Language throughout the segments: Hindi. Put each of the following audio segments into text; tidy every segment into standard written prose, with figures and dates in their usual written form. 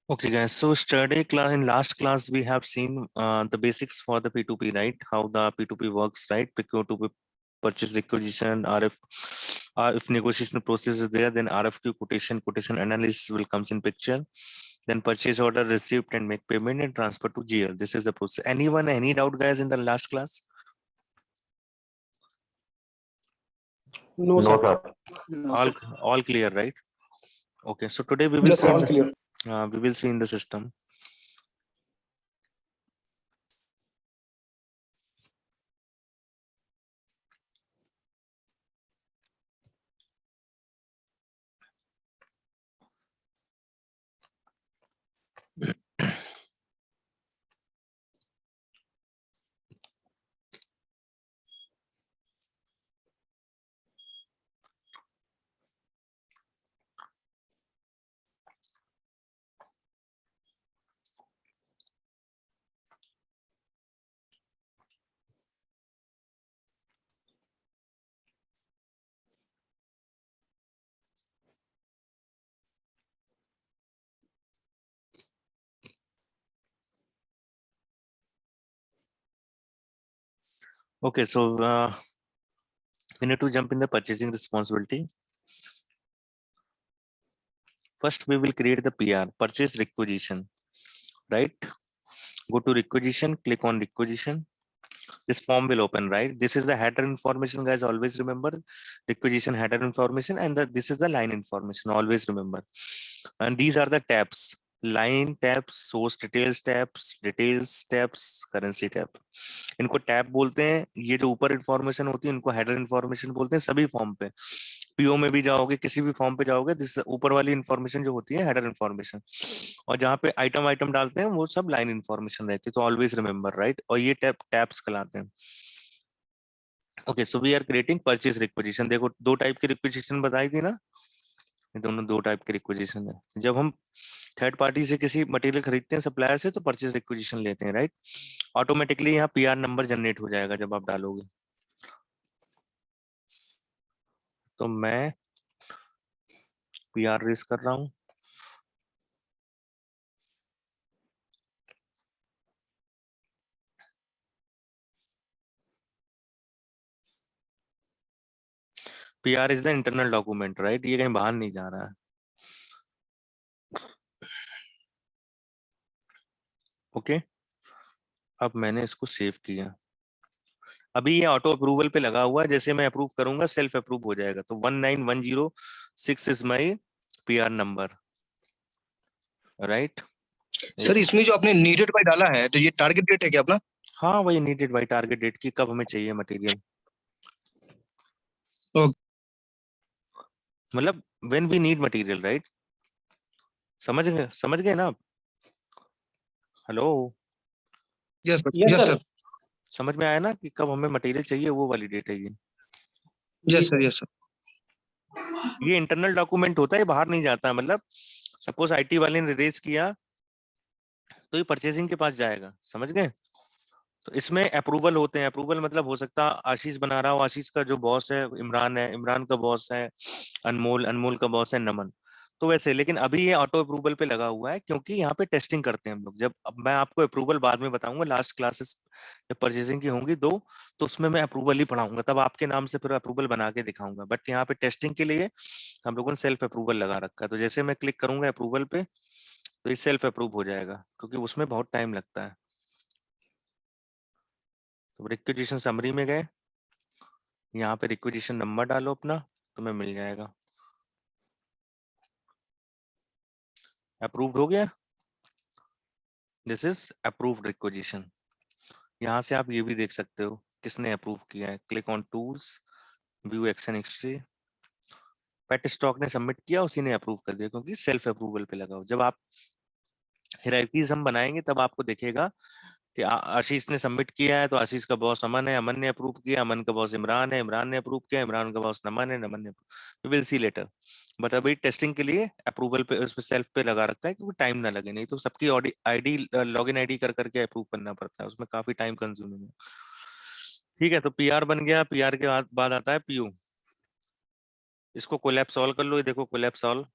Okay, guys. So study class in last class we have seen the basics for the P2P, right? How the P2P works, right? P2P purchase requisition, RF. If negotiation process is there, then RFQ quotation analysis will comes in picture. Then purchase order received and make payment and transfer to GL. This is the process. Anyone, any doubt, guys, in the last class? No, No, sir. sir. All clear, right? Okay. So today we will Yes, see all clear. we will see in the system. Okay, so we need to jump in the purchasing responsibility. First, we will create the PR, purchase requisition, right? Go to requisition, click on requisition. This form will open, right? This is the header information, guys. Always remember requisition header information, and this is the line information. Always remember. And these are the tabs: line tabs, source details tabs, currency tab. इनको टैब बोलते हैं। ये जो ऊपर इंफॉर्मेशन होती है इनको हेडर इंफॉर्मेशन बोलते हैं। सभी फॉर्म पे, पीओ में भी जाओगे, किसी भी फॉर्म पे जाओगे, दिस ऊपर वाली इंफॉर्मेशन जो होती है हेडर इंफॉर्मेशन, और जहाँ पे आइटम डालते हैं वो सब लाइन इंफॉर्मेशन रहती है। तो ऑलवेज रिमेंबर, राइट? और ये टैब्स कहलाते हैं। Okay, so we are creating purchase requisition. देखो, दो टाइप की रिक्वेजिशन बताई थी ना, ये दोनों दो टाइप की रिक्वेजिशन है। जब हम थर्ड पार्टी से किसी मटेरियल खरीदते हैं सप्लायर से, तो परचेज रिक्वेजिशन लेते हैं, राइट? ऑटोमेटिकली यहाँ पीआर नंबर जनरेट हो जाएगा जब आप डालोगे। तो मैं पीआर रेस कर रहा हूँ। PR is the internal document, right? ये कहीं बाहर नहीं जा रहा है। ओके, अब मैंने इसको सेव किया। अभी ये ऑटो अप्रूवल पे लगा हुआ है। जैसे मैं अप्रूव करूंगा सेल्फ अप्रूव हो जाएगा। तो 19106 is my PR number, right? Sir, इसमें जो आपने नीडेड बाय डाला है, तो ये टारगेट डेट है क्या अपना? हाँ, वही नीडेड बाय टारगेट डेट की, कब हमें चाहिए मटेरियल, मतलब when we need material, right? समझ गए ना आप? Hello, yes sir. समझ में आया ना कि कब हमें मटेरियल चाहिए? वो वाली डेट है ये। Yes sir. ये इंटरनल डॉक्यूमेंट होता है, ये बाहर नहीं जाता। मतलब सपोज आईटी वाले ने रेज किया तो ये परचेसिंग के पास जाएगा, समझ गए? तो इसमें अप्रूवल होते हैं। अप्रूवल मतलब हो सकता है आशीष बना रहा हो, आशीष का जो बॉस है इमरान है, इमरान का बॉस है अनमोल, अनमोल का बॉस है नमन। तो वैसे, लेकिन अभी ये ऑटो अप्रूवल पे लगा हुआ है क्योंकि यहाँ पे टेस्टिंग करते हैं हम लोग। जब अब मैं आपको अप्रूवल बाद में बताऊंगा, लास्ट क्लासेस जब परचेसिंग की होंगी दो, तो उसमें मैं अप्रूवल ही पढ़ाऊंगा, तब आपके नाम से फिर अप्रूवल बना के दिखाऊंगा। बट यहाँ पे टेस्टिंग के लिए हम लोगों ने सेल्फ अप्रूवल लगा रखा है। तो जैसे मैं क्लिक करूंगा अप्रूवल पे, तो ये सेल्फ अप्रूव हो जाएगा क्योंकि उसमें बहुत टाइम लगता है। तो रिक्वेजिशन समरी में गए, यहाँ पे रिक्वेजिशन नंबर डालो अपना, तुम्हें मिल जाएगा। अप्रूव्ड हो गया, दिस इज अप्रूव्ड रिक्वेजिशन। यहाँ से आप ये भी देख सकते हो किसने अप्रूव किया है। Click on tools, view action history. Pet stock ने सबमिट किया, उसी ने अप्रूव कर दिया क्योंकि सेल्फ अप्रूवल पे लगा हो। जब आप हायरार्कीज हम बनाएंगे तब आपको दिखेगा कि आशीष ने सबमिट किया है तो आशीष का बॉस अमन है, अमन ने अप्रूव किया, अमन का बॉस इमरान है, इमरान ने अप्रूव किया, इमरान का बॉस नमन है, नमन ने। We will see later. But अभी टेस्टिंग के लिए अप्रूवल पे, उस पे सेल्फ पे लगा रखा है क्योंकि टाइम ना लगे। नहीं तो सबकी आईडी लॉगिन आईडी कर करके अप्रूव करना पड़ता है, उसमें काफी टाइम कंज्यूमिंग है। ठीक है, तो पीआर बन गया। पीआर के बाद आता है पीयू। इसको कोलैप्स सॉल्व कर लो। ये देखो कोलैप्स सॉल्व,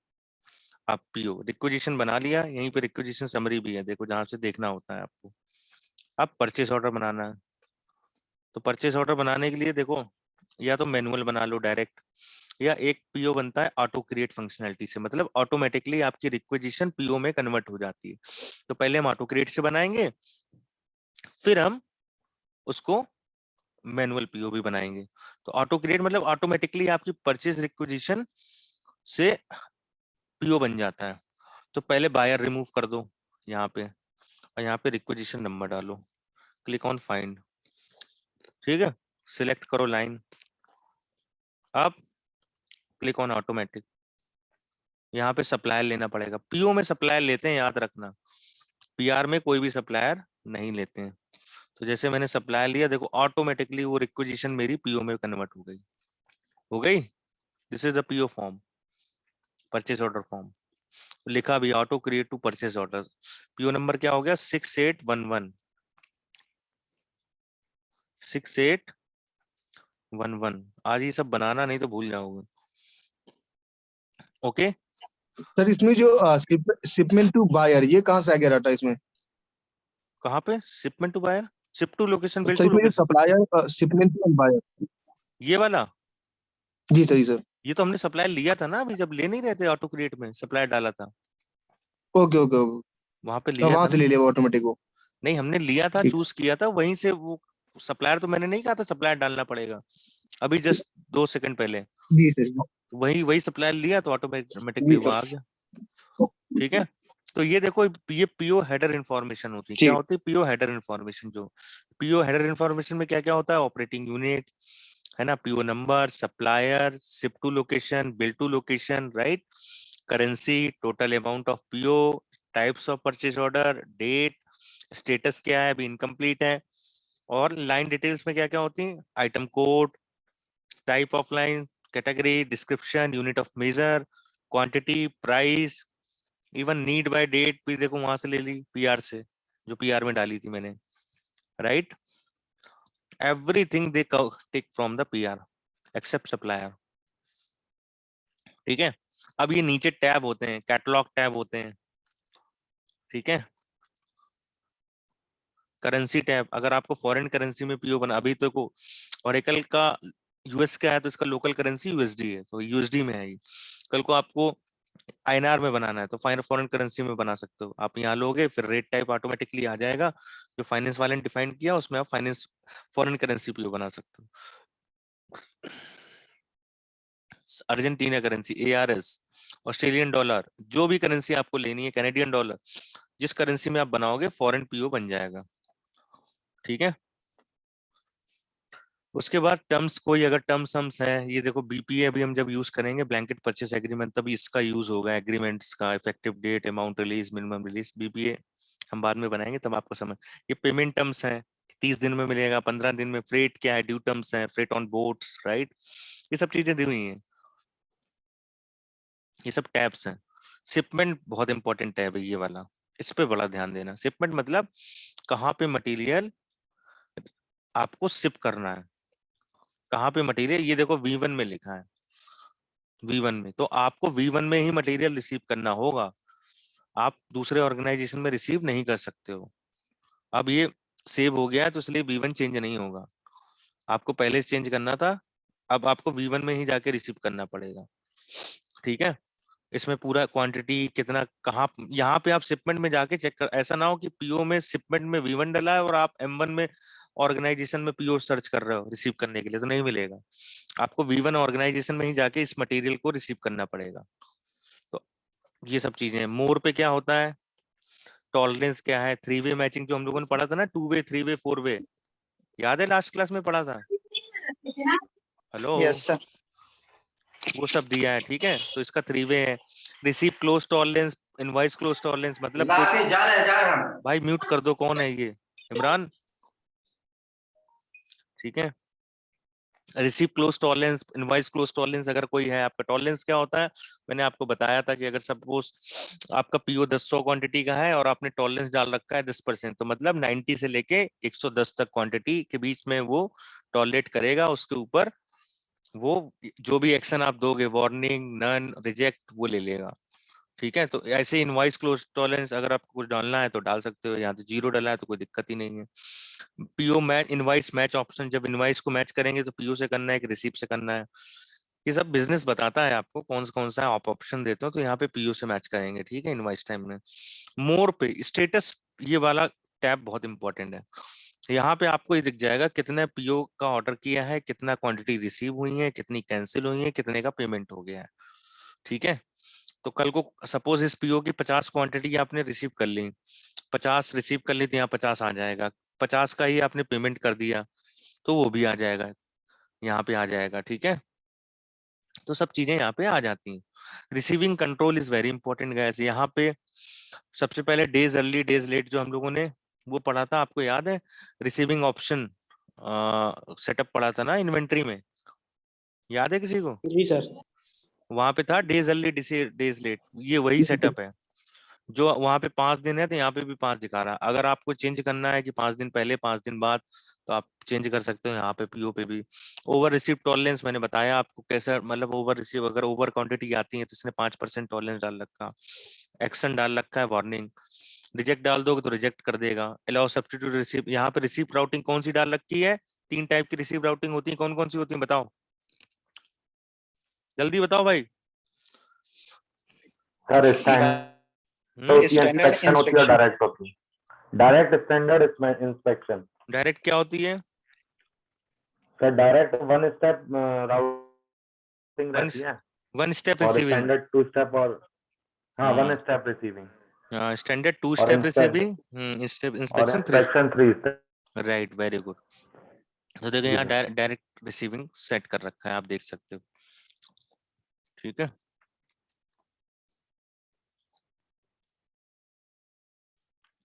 आप पीओ रिक्वेजिशन बना लिया, यहीं पे रिक्वेजिशन समरी भी है, देखो जहां से देखना होता है आपको। अब परचेस ऑर्डर बनाना है, तो परचेस ऑर्डर बनाने के लिए देखो या तो मैनुअल बना लो डायरेक्ट, या एक पीओ बनता है ऑटो क्रिएट फंक्शनैलिटी से, मतलब ऑटोमेटिकली आपकी रिक्वेजिशन पीओ में कन्वर्ट हो जाती है। तो पहले हम ऑटो क्रिएट से बनाएंगे, फिर हम उसको मैनुअल पीओ भी बनाएंगे। तो ऑटो क्रिएट मतलब ऑटोमेटिकली आपकी परचेज रिक्वेजिशन से पीओ बन जाता है। तो पहले बायर रिमूव कर दो यहाँ पे, और यहाँ पे रिक्वेजिशन नंबर डालो, क्लिक ऑन फाइंड, ठीक है, सिलेक्ट करो लाइन, अब क्लिक ऑन ऑटोमेटिक। यहाँ पे सप्लायर लेना पड़ेगा, पीओ में सप्लायर लेते हैं याद रखना, पीआर में कोई भी सप्लायर नहीं लेते हैं। तो जैसे मैंने सप्लायर लिया, देखो ऑटोमेटिकली वो रिक्वेजिशन मेरी पीओ में कन्वर्ट हो गई। This is the PO form, purchase order form, लिखा भी auto create to purchase order. PO number क्या हो गया 6811, 6811। आज ये सब बनाना नहीं तो भूल जाओगे। ओके, सर इसमें जो शिपमेंट टू बायर, ये कहाँ से आ गया डाटा इसमें? कहाँ पे shipment to buyer, ship to location, bill sir to इसमें जो location, supplier shipment to buyer. ये वाला, जी सर, जी सर। ये तो हमने सप्लायर लिया था ना अभी, जब ले नहीं रहे थे ऑटो क्रिएट में सप्लायर डाला था, ओके ओके ओके। वहां पे लिया वहां था से ना। ले लिया वो ऑटोमेटिक वो। नहीं हमने लिया था, ठीक। चूज किया था वहीं से, वो सप्लायर तो मैंने नहीं कहा था सप्लायर डालना पड़ेगा, अभी जस्ट 2 सेकंड पहले जी सर। वही वही सप्लायर लिया तो ऑटोमेटिकली जी वो सर। आ गया। ठीक है, तो ये देखो ये पीओ हेडर इन्फॉर्मेशन होती है, क्या ठीक। होती है पीओ हेडर इन्फॉर्मेशन। जो पीओ हेडर इन्फॉर्मेशन में क्या क्या होता है, ऑपरेटिंग यूनिट है ना, PO number, supplier, ship to location, bill to location, right, currency, total amount of PO, types of purchase order, date, status क्या है, अभी इनकम्प्लीट है, और लाइन डिटेल्स में क्या क्या होती है, item code, type of line, category, description, unit of measure, quantity, price, even need by date भी देखो वहां से ले ली पीआर से, जो पीआर में डाली थी मैंने, right, everything they take from the PR except supplier. ठीक है, अब ये नीचे टैब होते हैं, कैटलॉग टैब होते हैं, ठीक है, करेंसी टैब, अगर आपको फॉरेन करेंसी में पीओ बना, अभी तो को ओरेकल का यूएस का है तो इसका लोकल करेंसी यूएसडी है, तो यूएसडी में है ये, कल को आपको आईएनआर में बनाना है तो फॉरेन करेंसी में बना सकते हो, आप यहाँ लोगे फिर रेट टाइप ऑटोमेटिकली आ जाएगा, जो फाइनेंस वाले ने डिफाइन किया उसमें आप फाइनेंस फॉरेन करेंसी पीओ बना सकते हो। Argentina currency ARS, Australian dollar, जो भी करेंसी आपको लेनी है, कैनेडियन डॉलर, जिस करेंसी में आप बनाओगे फॉरेन पीओ बन जाएगा। ठीक है, उसके बाद टर्म्स, कोई अगर टर्म्स है, ये देखो बीपीए अभी हम जब यूज करेंगे ब्लैंकेट परचेस एग्रीमेंट, तभी इसका यूज होगा, एग्रीमेंट्स का effective date, amount release, minimum release, BPA हम बाद में बनाएंगे तब आपको समझ। ये पेमेंट टर्म्स है, 30 दिन में मिलेगा, 15 दिन में, फ्रेट क्या है, ड्यू टर्म्स है, फ्रेट ऑन बोट्स, राइट, ये सब चीजें दी हुई हैं, ये सब टैब्स हैं। शिपमेंट बहुत इंपॉर्टेंट टैब है ये वाला, इस पे बड़ा ध्यान देना। शिपमेंट मतलब कहाँ पे मटेरियल आपको शिप करना है, कहाँ पे मटेरियल, ये देखो V1 में लिखा है, V1 में, तो आपको V1 में ही मटेरियल रिसीव करना होगा, आप दूसरे ऑर्गेनाइजेशन में रिसीव नहीं कर सकते हो। अब ये सेव हो गया है तो इसलिए V1 चेंज नहीं होगा, आपको पहले चेंज करना था, अब आपको V1 में ही जाके रिसीव करना पड़ेगा। ठीक है, इसमें पूरा क्वांटिटी कितना कहाँ, यहाँ पे आप शिपमेंट में जाके चेक कर, ऐसा ना हो कि पीओ में शिपमेंट में V1 डला है और आप M1 में ऑर्गेनाइजेशन में पीओ सर्च कर रहे हो रिसीव करने के लिए, तो नहीं मिलेगा, आपको V1 ऑर्गेनाइजेशन में ही जाके इस मटेरियल को रिसीव करना पड़ेगा। तो ये सब चीजें, मोर पे क्या होता है, टॉलरेंस क्या है, 3 वे मैचिंग जो हम लोगों ने पढ़ा था ना, 2 वे, 3 वे, 4 वे, याद है लास्ट क्लास में पढ़ा था, हेलो, यस सर। वो सब दिया है। ठीक है, तो इसका 3 वे है, receive close tolerance, invoice close tolerance, मतलब कोई, जा रहे हैं भाई म्यूट कर दो, कौन है ये, इमरान, ठीक है, receive close tolerance, invoice close tolerance, अगर कोई है आपका, टॉलरेंस क्या होता है, मैंने आपको बताया था कि अगर सपोज आपका पीओ 100 क्वांटिटी का है और आपने टॉलरेंस डाल रखा है 10%, तो मतलब 90 से लेके 110 तक क्वांटिटी के बीच में वो टॉलरेट करेगा, उसके ऊपर वो जो भी एक्शन आप दोगे, वार्निंग, नन, रिजेक्ट, वो ले लेगा। ठीक है, तो ऐसे इनवाइस क्लोज टॉलरेंस अगर आपको कुछ डालना है तो डाल सकते हो, यहाँ तो 0 डाला है तो कोई दिक्कत ही नहीं है। PO match, invoice match option, जब इनवाइस को मैच करेंगे तो पीओ से करना है कि रिसीव से करना है, ये सब बिजनेस बताता है आपको कौन सा आप ऑप्शन देते हो, तो यहाँ पे पीओ से मैच करेंगे। ठीक है, इनवाइस टाइम में मोर पे स्टेटस, ये वाला टैब बहुत इंपॉर्टेंट है। यहाँ पे आपको ये दिख जाएगा कितने पीओ का ऑर्डर किया है, कितना क्वांटिटी रिसीव हुई है, कितनी कैंसिल हुई है, कितने का पेमेंट हो गया है। ठीक है, तो कल को सपोज इस पीओ की 50 क्वांटिटी आपने रिसीव कर ली, 50 रिसीव कर ली तो यहाँ 50 आ जाएगा, 50 का ही आपने पेमेंट कर दिया तो वो भी आ जाएगा, यहाँ पे आ जाएगा। ठीक है, तो सब चीजें यहाँ पे आ जाती हैं। Receiving control is very important guys. यहाँ पे सबसे पहले डेज अर्ली डेज लेट जो हम लोगों ने वो पढ़ा था, आपको याद है? रिसीविंग ऑप्शन सेटअप पढ़ा था ना इन्वेंट्री में, याद है किसी को? जी सर। वहां पे था डेज अर्ली डेज लेट, ये वही सेटअप है। जो वहां पे 5 दिन है तो यहाँ पे भी 5 दिखा रहा है। अगर आपको चेंज करना है कि 5 दिन पहले 5 दिन बाद, तो आप चेंज कर सकते हो यहाँ पे पीओ पे भी। ओवर रिसीव टॉलरेंस मैंने बताया आपको कैसे, मतलब ओवर रिसीव अगर ओवर क्वांटिटी आती है तो इसने 5% टॉलरेंस डाल रखा, एक्शन डाल रखा है, वार्निंग। रिजेक्ट डाल दोगे तो रिजेक्ट कर देगा। अलाउ सब्स्टिट्यूट रिसीव, यहाँ पे रिसीव राउटिंग कौन सी डाल रखी है? 3 टाइप की रिसीव राउटिंग होती है, कौन कौन सी होती है बताओ, जल्दी बताओ भाई। सर स्टैंडर्ड होती है, इंस्पेक्शन होती है और डायरेक्ट होती है। Direct standard inspection. डायरेक्ट क्या होती है? Sir direct one step routing one रहती है, वन स्टेप और रिसीविंग। स्टैंडर्ड टू स्टेप, और हाँ वन स्टेप रिसीविंग, स्टैंडर्ड 2 और स्टेप रिसीविंग, और inspection 3। Inspection 3 step. Right, very good. तो देखो जी यहाँ सर। डायरेक्ट रिसीविंग सेट कर रखा है, आप देख सकते हो। ठीक है,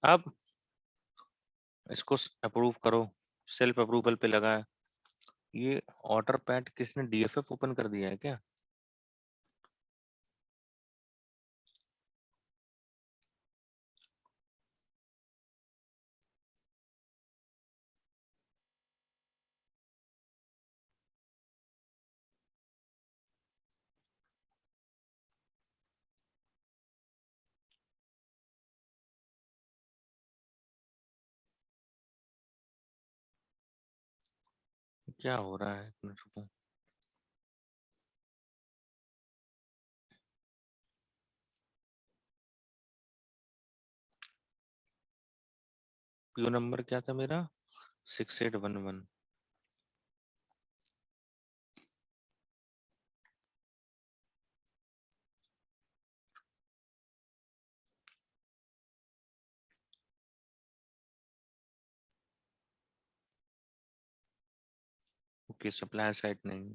अब इसको अप्रूव करो, सेल्फ अप्रूवल पे लगा है। ये ऑर्डर पैड किसने डीएफएफ ओपन कर दिया है क्या? क्या हो रहा है, एक मिनट रुको। पीओ नंबर क्या था मेरा? 6811। ओके, सप्लायर साइड नहीं।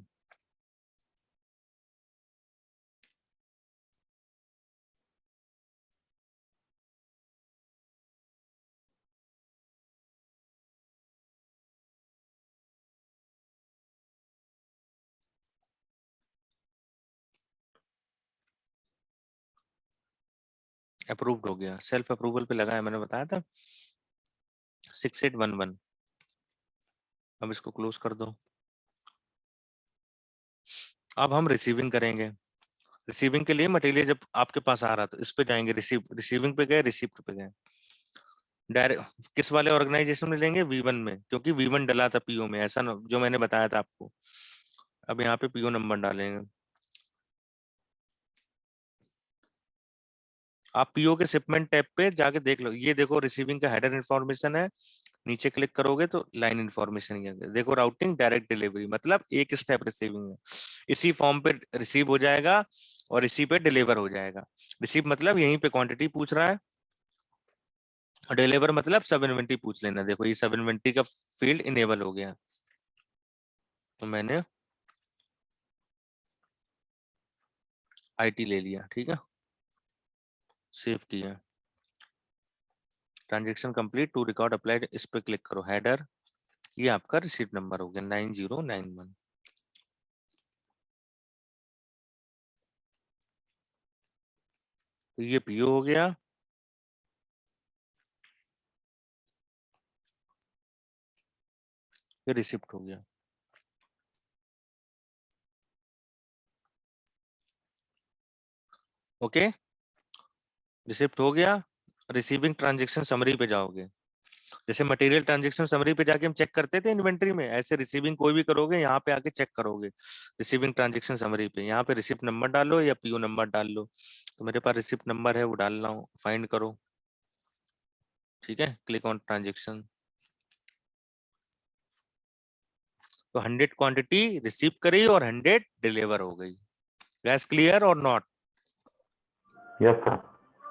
अप्रूव्ड हो गया, सेल्फ अप्रूवल पे लगा है, मैंने बताया था 6811। अब इसको क्लोज कर दो। अब हम रिसीविंग करेंगे। रिसीविंग के लिए मटेरियल जब आपके पास आ रहा तो इस पे जाएंगे, रिसीविंग पे गए, रिसिप्ट पे गए। डायरेक्ट किस वाले ऑर्गेनाइजेशन में लेंगे? V1 में, क्योंकि V1 डला था पीओ में, ऐसा ना जो मैंने बताया था आपको। अब यहाँ पे पीओ नंबर डालेंगे। आप पीओ के शिपमेंट टैब पे जाके देख लो, ये देखो रिसीविंग का हेडर इन्फॉर्मेशन है, नीचे क्लिक करोगे तो लाइन इन्फॉर्मेशन देखो, राउटिंग डायरेक्ट डिलीवरी, मतलब एक स्टेप रिसीविंग है, इसी फॉर्म पे रिसीव हो जाएगा और इसी पे डिलीवर हो जाएगा। रिसीव मतलब यहीं पे क्वांटिटी पूछ रहा है, और डिलीवर मतलब सब इन्वेंटरी पूछ लेना। देखो ये सब इन्वेंटरी का फील्ड इनेबल हो गया, तो मैंने आईटी ले लिया। ठीक है, सेव किया, transaction complete, to record applied, इस पे क्लिक करो, हेडर, ये आपका रिसीट नंबर हो गया 9091। तो ये पीओ हो गया, ये रिसिप्ट हो गया। ओके, रिसिप्ट हो गया, रिसीविंग ट्रांजेक्शन समरी पे जाओगे। जैसे मटेरियल ट्रांजेक्शन समरी पे जाके हम चेक करते थे इन्वेंट्री में, ऐसे रिसीविंग कोई भी करोगे यहाँ पे आके चेक करोगे रिसीविंग ट्रांजेक्शन समरी पे। यहाँ पे रिसिप्ट नंबर डालो या पीओ नंबर डाल लो। तो मेरे पास रिसिप्ट नंबर है वो डाल रहा हूँ, फाइंड करो। ठीक है, क्लिक ऑन ट्रांजेक्शन। तो 100 क्वांटिटी रिसीव करी और 100 डिलीवर हो गई। गैस क्लियर और not? Yes, sir.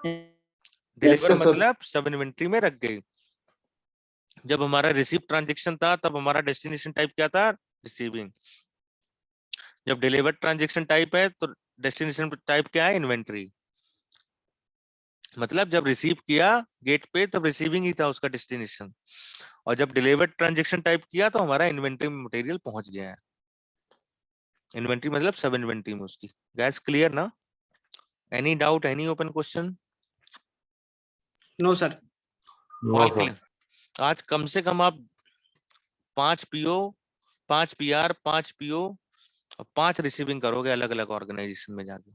Deliver sir, sir. मतलब सब इन्वेंट्री में रख गई। जब हमारा रिसीव ट्रांजेक्शन था तब हमारा डेस्टिनेशन टाइप क्या था? रिसीविंग। जब डिलीवर ट्रांजेक्शन टाइप है तो डेस्टिनेशन टाइप क्या है? इन्वेंट्री। मतलब जब रिसीव किया गेट पे तब रिसीविंग ही था उसका डेस्टिनेशन, और जब डिलीवर्ड ट्रांजेक्शन टाइप किया तो हमारा इन्वेंट्री में मटेरियल पहुंच गया है। इन्वेंट्री मतलब सब इन्वेंट्री में उसकी। गैस क्लियर ना? Any doubt, any open question? No sir. No, all sir. Clear? आज कम से कम आप 5 पीओ, 5 पीआर, 5 पीओ और 5 रिसीविंग करोगे अलग अलग ऑर्गेनाइजेशन में जाके।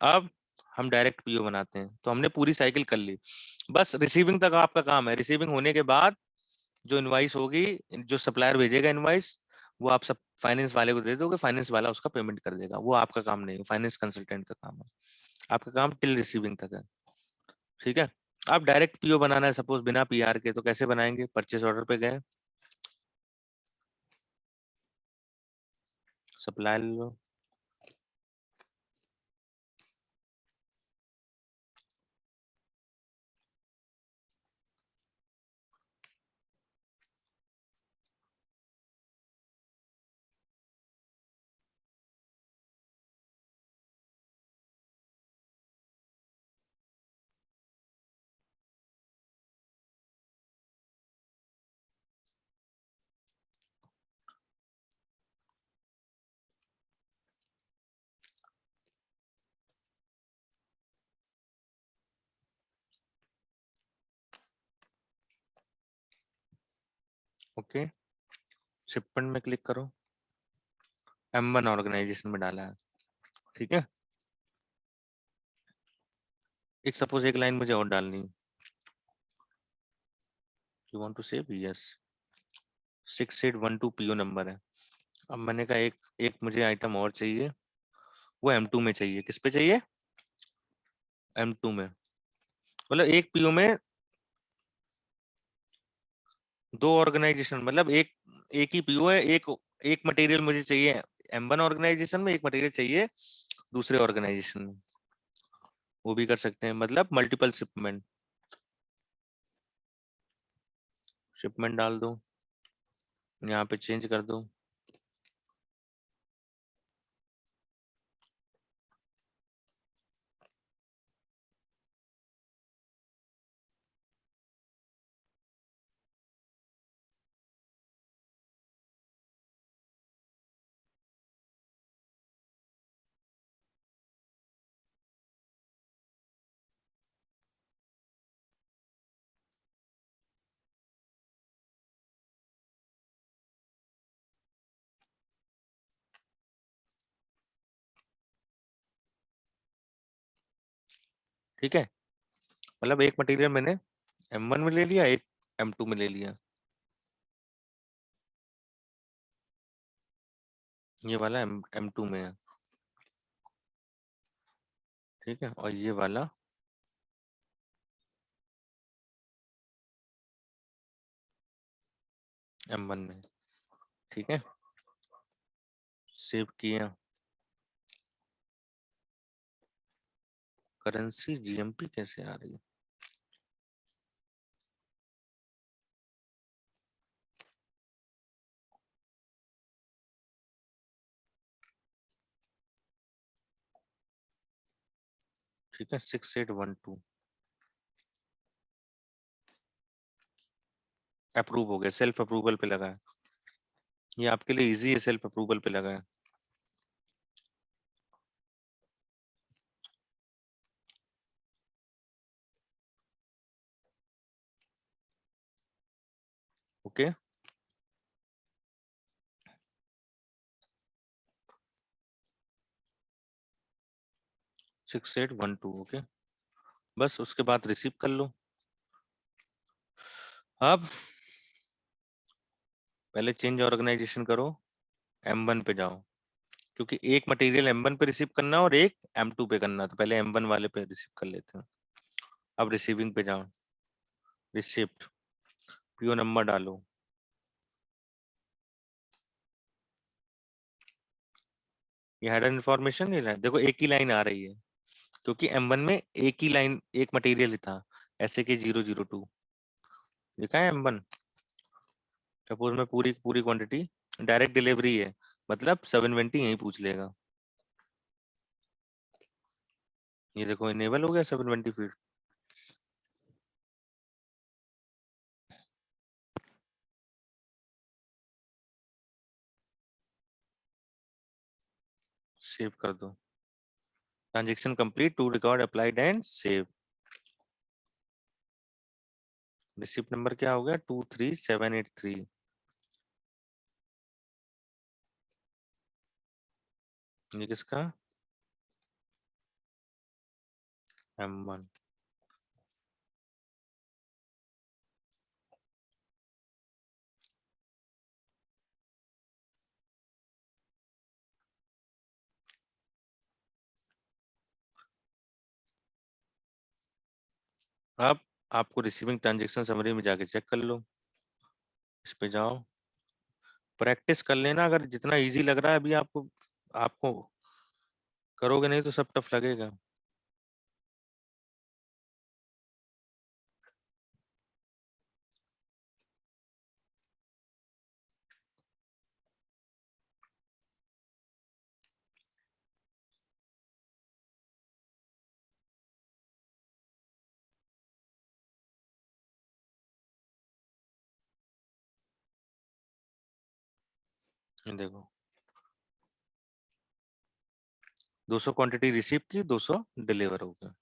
अब हम डायरेक्ट पीओ बनाते हैं। तो हमने पूरी साइकिल कर ली, बस रिसीविंग तक आपका काम है। रिसीविंग होने के बाद जो इनवाइस होगी, जो सप्लायर भेजेगा इनवाइस, वो आप सब फाइनेंस वाले को दे दोगे, फाइनेंस वाला उसका पेमेंट कर देगा। वो आपका काम नहीं है, फाइनेंस कंसल्टेंट का काम है। आपका काम टिल रिसीविंग तक है। ठीक है, आप डायरेक्ट पीओ बनाना है सपोज बिना पीआर के, तो कैसे बनाएंगे? परचेस ऑर्डर पे गए, सप्लायर लो, ओके। शिपमेंट में क्लिक करो, M1 ऑर्गेनाइजेशन में डाला है। ठीक है, एक सपोज एक लाइन मुझे और डालनी, you want to save? Yes. 6812 PO number है। अब मैंने कहा एक एक मुझे आइटम और चाहिए, वो M2 में चाहिए। किस पे चाहिए? M2 में। मतलब एक पीओ में दो ऑर्गेनाइजेशन, मतलब एक एक ही पीओ है। एक एक मटेरियल मुझे चाहिए M1 ऑर्गेनाइजेशन में, एक मटेरियल चाहिए दूसरे ऑर्गेनाइजेशन में। वो भी कर सकते हैं, मतलब मल्टीपल शिपमेंट। शिपमेंट डाल दो, यहाँ पे चेंज कर दो। ठीक है, मतलब एक मटेरियल मैंने M1 में ले लिया, एक M2 में ले लिया। ये वाला M2 में है। ठीक है, और ये वाला M1 में। ठीक है, सेव किया। करेंसी GMP कैसे आ रही है? ठीक है, 6812 अप्रूव हो गया, सेल्फ अप्रूवल पे लगा है। ये आपके लिए इजी है, सेल्फ अप्रूवल पे लगा है। Okay, 6812 okay. बस उसके बाद रिसीव कर लो। अब पहले चेंज ऑर्गेनाइजेशन करो, M1 पे जाओ, क्योंकि एक मटेरियल M1 पे रिसीव करना है और एक M2 पे करना है, तो पहले M1 वाले पे रिसीव कर लेते हैं। अब रिसीविंग पे जाओ, रिसिप्ट, पीओ नंबर डालो, ये हेडर इन्फॉर्मेशन ये देखो एक ही लाइन आ रही है, क्योंकि M1 में एक ही लाइन एक मटेरियल ही था, SAK002 लिखा है M1। सपोज में पूरी पूरी क्वांटिटी डायरेक्ट डिलीवरी है, मतलब 720 यही पूछ लेगा। ये देखो इनेबल हो गया 720 फीट। सेव कर दो, transaction complete, to record applied and save. Receipt number क्या हो गया 23783। ये किसका M1। अब आपको रिसीविंग ट्रांजेक्शन समरी में जाके चेक कर लो, इस पे जाओ, प्रैक्टिस कर लेना, अगर जितना इजी लग रहा है अभी आपको, आपको करोगे नहीं तो सब टफ लगेगा। ये देखो 200 क्वांटिटी रिसीव की, 200 डिलीवर हो गया।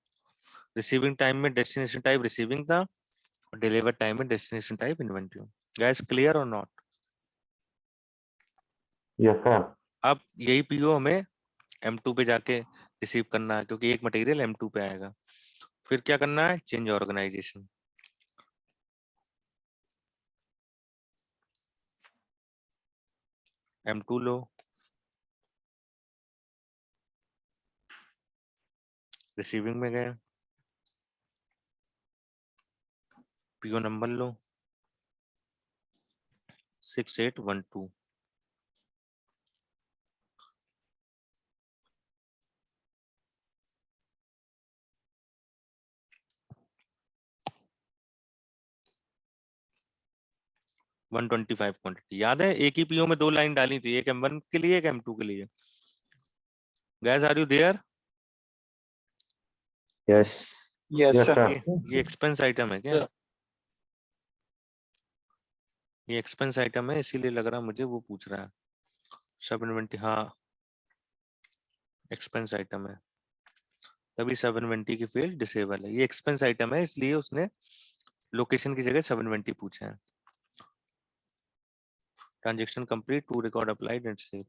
रिसीविंग टाइम में डेस्टिनेशन टाइप रिसीविंग था, और डिलीवर टाइम में destination type inventory. Guys clear और नॉट? Yes, sir. अब यही पीओ हमें M2 पे जाके रिसीव करना है, क्योंकि एक मटेरियल M2 पे आएगा। फिर क्या करना है, चेंज ऑर्गेनाइजेशन, M2 लो, रिसीविंग में गए, पीओ नंबर लो 6812। वन 125 क्वांटिटी याद है, एक ही पीओ में दो लाइन डाली थी, एक M1 के लिए एक M2 के लिए। Guys are you there? Yes. Yes, Yes, sir. sir. ये एक्सपेंस आइटम है क्या? Yeah. ये एक्सपेंस आइटम है, इसीलिए लग रहा मुझे वो पूछ रहा है। 720, हाँ एक्सपेंस आइटम है, तभी 720 की फील्ड डिसेबल है। ये एक्सपेंस आइटम है, इसलिए उसने लोकेशन की जगह 720 पूछा है। Transaction complete, to record applied and save.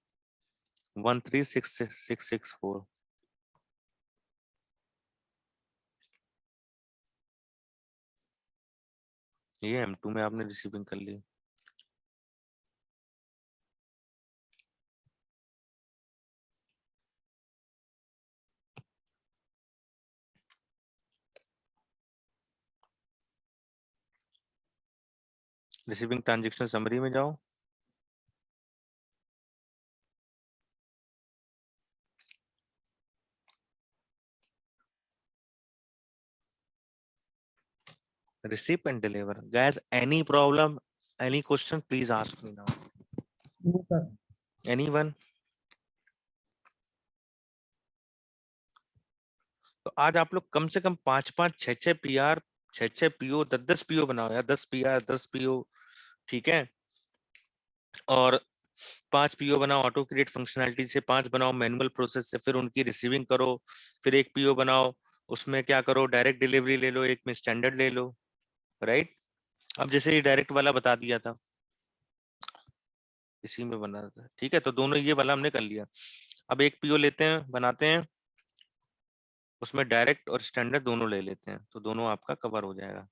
136664। ये M2 में आपने रिसीविंग कर ली। रिसीविंग ट्रांजेक्शन समरी में जाओ, receive and deliver. Guys, any problem, any question, please ask me now. No, sir. Anyone? तो आज आप लोग कम से कम 5-5, 6-6 PR, 6-6 PO, 10-10 PO बनाओ यार, 10 PR, 10 PO, ठीक है। और 5 PO बनाओ ऑटो क्रिएट फंक्शनैलिटी से, 5 बनाओ मैनुअल प्रोसेस से, फिर उनकी रिसीविंग करो, फिर एक PO बनाओ, उसमें क्या करो, डायरेक्ट डिलीवरी ले लो, एक में स्टैंडर्ड ले लो, राइट। अब जैसे ये डायरेक्ट वाला बता दिया था, इसी में बना था, ठीक है, तो दोनों ये वाला हमने कर लिया। अब एक PO लेते हैं, बनाते हैं, उसमें डायरेक्ट और स्टैंडर्ड दोनों ले लेते हैं, तो दोनों आपका कवर हो जाएगा।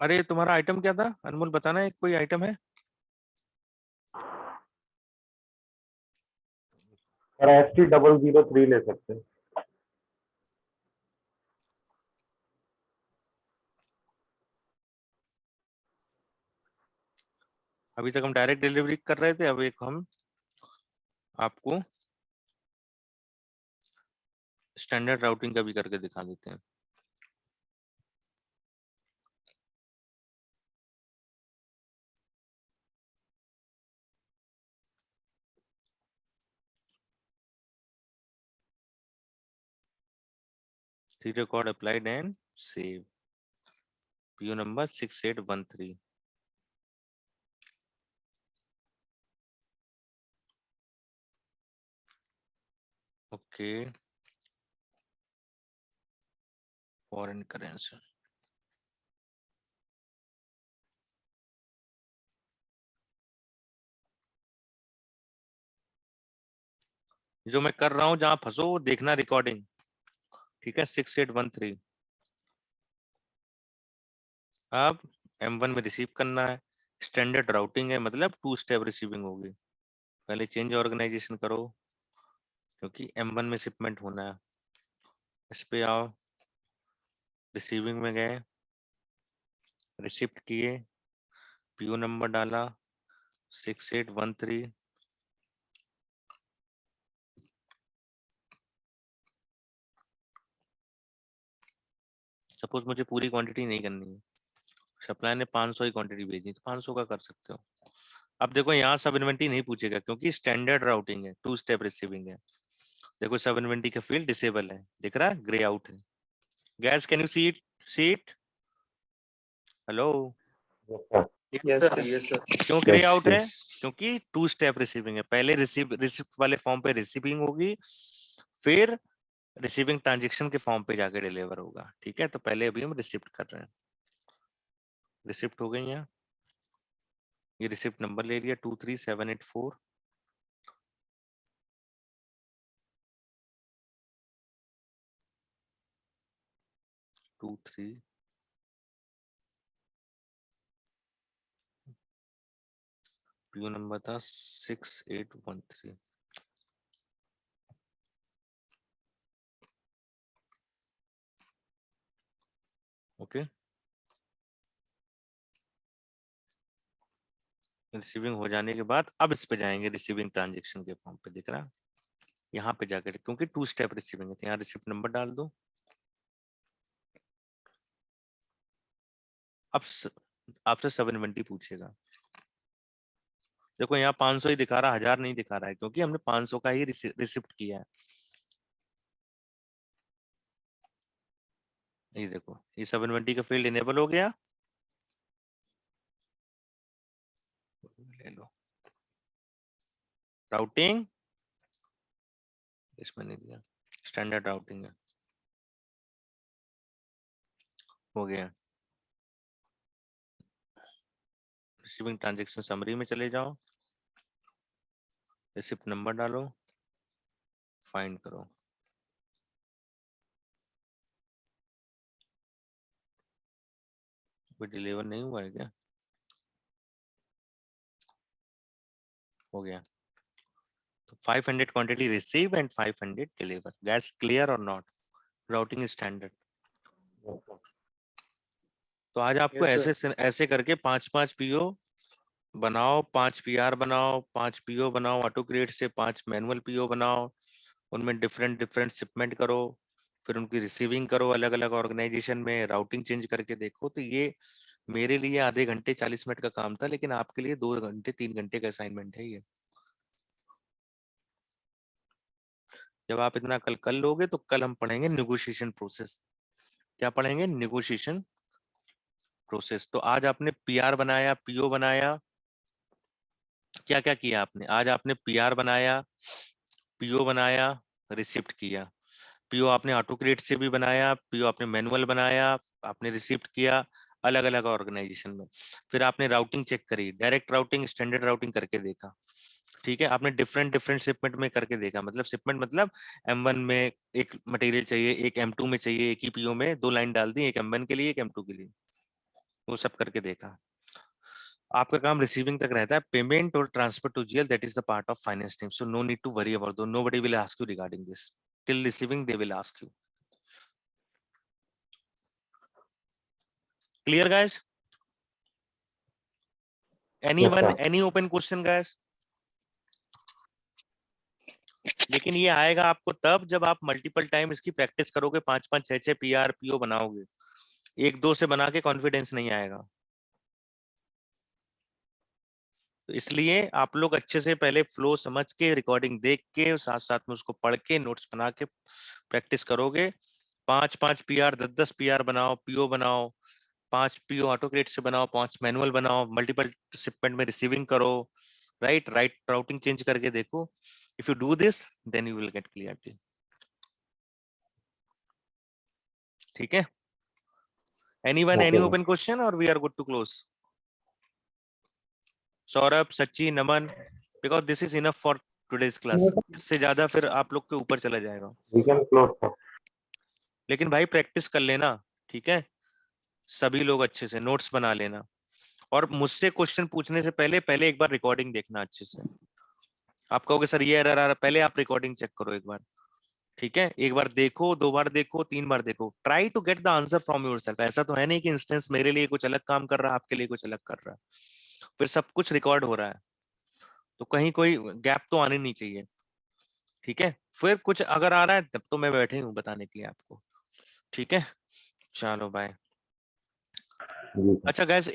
अरे तुम्हारा आइटम क्या था अनमोल, बताना है, कोई आइटम है? और ST003 ले सकते हैं। अभी तक हम डायरेक्ट डिलीवरी कर रहे थे, अब एक हम आपको स्टैंडर्ड राउटिंग का भी करके दिखा देते हैं। record applied and save. PO number 6813. Okay. Foreign currency. जो मैं कर रहा हूं, जहां फंसो वो देखना रिकॉर्डिंग, ठीक है। 6813 अब M1 में रिसीव करना है। स्टैंडर्ड राउटिंग है, मतलब 2 स्टेप रिसीविंग होगी। पहले चेंज ऑर्गेनाइजेशन करो, क्योंकि M1 में शिपमेंट होना है। इस पे आओ, रिसीविंग में गए, रिसिप्ट किए, PO नंबर डाला 6813। सपोज मुझे पूरी क्वांटिटी नहीं करनी है, सप्लाई ने 500 ही क्वांटिटी भेजी, तो 500 का कर सकते हो। अब देखो यहाँ सब इन्वेंटरी नहीं पूछेगा, क्योंकि स्टैंडर्ड राउटिंग है, 2 स्टेप रिसीविंग है। देखो सब इन्वेंटरी का फील्ड डिसेबल है, दिख रहा है, ग्रे आउट है। Gas can you see it? See it? Hello, Yes, sir. Yes, sir. क्यों ग्रे Yes, आउट है? yes. क्योंकि 2 स्टेप रिसीविंग है। पहले रिसिप्ट वाले फॉर्म पे रिसीविंग होगी, फिर रिसीविंग ट्रांजेक्शन के फॉर्म पे जाके डिलीवर होगा, ठीक है। तो पहले अभी हम रिसिप्ट कर रहे हैं। रिसिप्ट हो गई है, ये रिसिप्ट नंबर ले लिया 23784। टू थ्री PO नंबर था 6813। ओके, रिसीविंग हो जाने के बाद अब इस पे जाएंगे, रिसीविंग ट्रांजेक्शन के फॉर्म पे, दिख रहा है यहाँ पे जाकर, क्योंकि 2 स्टेप रिसीविंग है, तो यहाँ रिसिप्ट नंबर डाल दो। अब आपसे सब इन्वेंटरी पूछेगा। देखो यहाँ 500 ही दिखा रहा है, 1000 नहीं दिखा रहा है, क्योंकि हमने 500 का ही रिसिप्ट किया है। ये देखो, ये सब इन्वेंटरी का फील्ड इनेबल हो गया। ले लो, राउटिंग इसमें नहीं दिया, स्टैंडर्ड राउटिंग है, हो गया। रिसीविंग ट्रांजेक्शन समरी में चले जाओ, रिसिप्ट नंबर डालो, फाइंड करो। कोई डिलीवर नहीं हुआ है क्या? हो गया। तो 500 quantity receive and 500 deliver. Gas clear और नॉट? Routing standard. तो आज आपको Yes, sir. ऐसे ऐसे करके 5-5 PO बनाओ, 5 PR बनाओ, 5 PO बनाओ ऑटो क्रिएट से, 5 मैनुअल PO बनाओ, उनमें डिफरेंट डिफरेंट शिपमेंट करो, फिर उनकी रिसीविंग करो अलग अलग ऑर्गेनाइजेशन में, राउटिंग चेंज करके देखो। तो ये मेरे लिए आधे घंटे 40 मिनट का काम था, लेकिन आपके लिए 2 घंटे 3 घंटे का असाइनमेंट है ये। जब आप इतना कल कर लोगे, तो कल हम पढ़ेंगे नेगोशिएशन प्रोसेस। क्या पढ़ेंगे? Negotiation process. तो आज आपने पीआर बनाया, पीओ बनाया, क्या क्या किया आपने? आज आपने पीआर बनाया, पीओ बनाया, रिसिप्ट किया। पीओ आपने ऑटो क्रेडिट से भी बनाया, पीओ आपने मैनुअल बनाया, आपने रिसिप्ट किया अलग अलग ऑर्गेनाइजेशन में। फिर आपने राउटिंग चेक करी, डायरेक्ट राउटिंग, स्टैंडर्ड राउटिंग करके देखा। ठीक है, आपने डिफरेंट डिफरेंट शिपमेंट में करके देखा। मतलब शिपमेंट मतलब M1 में एक मटेरियल चाहिए, एक M2 में चाहिए, एक ही पीओ में 2 लाइन डाल दी, एक M1 के लिए, एक M2 के लिए, वो सब करके देखा। आपका काम रिसीविंग तक रहता है, पेमेंट और transfer to GL, that is the part of finance team, so no need to worry about though, nobody will ask you regarding this, till receiving they will ask you. Clear guys? Anyone, any open question guys? लेकिन ये आएगा आपको तब जब आप मल्टीपल टाइम इसकी प्रैक्टिस करोगे, 5-5 6-6 पीआर पीओ बनाओगे। 1-2 से बना के कॉन्फिडेंस नहीं आएगा। तो इसलिए आप लोग अच्छे से पहले फ्लो समझ के, रिकॉर्डिंग देख के, साथ साथ में उसको पढ़ के, नोट्स बना के प्रैक्टिस करोगे। 5-5 पीआर, 10-10 पीआर बनाओ, पीओ बनाओ, 5 पीओ ऑटो क्रेडिट से बनाओ, 5 मैनुअल बनाओ, मल्टीपल शिपमेंट में रिसीविंग करो, राइट राउटिंग चेंज करके देखो। If you do this then you will get clarity. ठीक है, एनीवन, एनी ओपन क्वेश्चन और we are good to close? Saurabh, Sachi, Naman, because this is enough for today's class. इससे ज्यादा फिर आप लोग के ऊपर चला जाएगा। We can close, sir. लेकिन भाई प्रैक्टिस कर लेना, ठीक है? सभी लोग अच्छे से नोट्स बना लेना, और मुझसे क्वेश्चन पूछने से पहले पहले एक बार रिकॉर्डिंग देखना अच्छे से। आप कहोगे सर ये एरर आ रहा, पहले आप रिकॉर्डिंग चेक करो एक बार, ठीक है? एक बार देखो, 2 बार देखो, 3 बार देखो, try to get the answer from yourself. ऐसा तो है नहीं कि इंस्टेंस मेरे लिए कुछ अलग काम कर रहा है, आपके लिए कुछ अलग कर रहा है। फिर सब कुछ रिकॉर्ड हो रहा है, तो कहीं कोई गैप तो आनी नहीं चाहिए, ठीक है? फिर कुछ अगर आ रहा है तब तो मैं बैठे हूँ बताने के लिए आपको, ठीक है? चलो बाय। जी, sir. अच्छा गाइस,